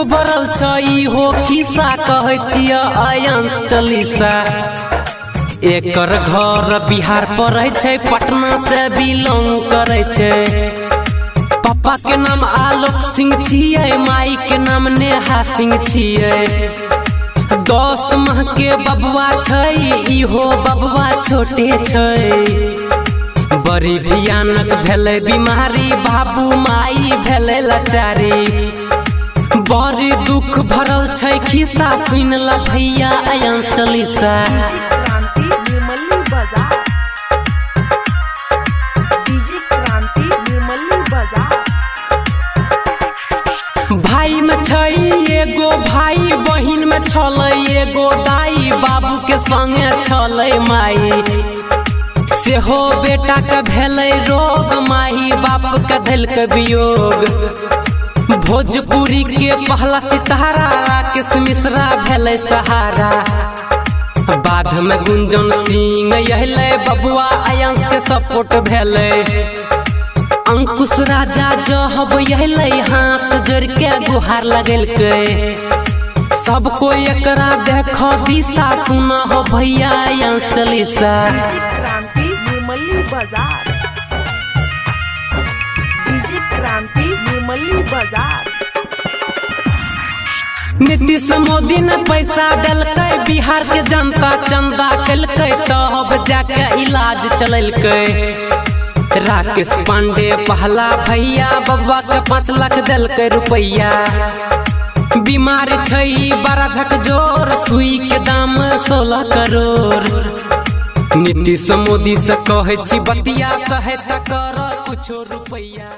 भरल छई हो खिस्सा कहै छिय आयन चालीसा। एकर घर बिहार पड़ै छै, पटना से बिलोंग करै छै। पापा के नाम आलोक सिंह छियै, माई के नाम नेहा सिंह छियै। 10 माह के बबुआ छै, इहो बबुआ छोटे छै। बड़ी भयानक भेलै बीमारी, बाबू माई भेलै लाचारी। बड़ी दुख भरल छै खिस्सा, सुन ल भैया आयन चालीसा। भाई में छै एगो भाई, बहिन में छलै एगो दाई। बाबू के संगे छलै माई, सेहो बेटा के भेलै रोग। माही बाप के देलकै वियोग। भोजपुरी के पहला सितारा राकेश मिश्रा भेलै सहारा। बाद में गुंजन सिंह अहले, बबुआ आयन के सपोर्ट भेलै। अंकुश राजा जब अहले, हाथ जोड़ के गुहार लगेलकै। सब कोई एकरा देखो दिशा, सुना हो भैया आयन चालीसा। नीतीश मोदी ने पैसा दिलकै, बिहार के जनता चंदा केलकै, तब जाके इलाज चलैलकै। राकेश पांडे पहला भैया, बबुआ के 5 लाख दिलकै रुपैया। बीमारी छै बड़ा झकझोर, सुई के दाम 16 करोड़। नीतीश मोदी से कहै छी बतिया, सहायता कर कुछो रुपैया।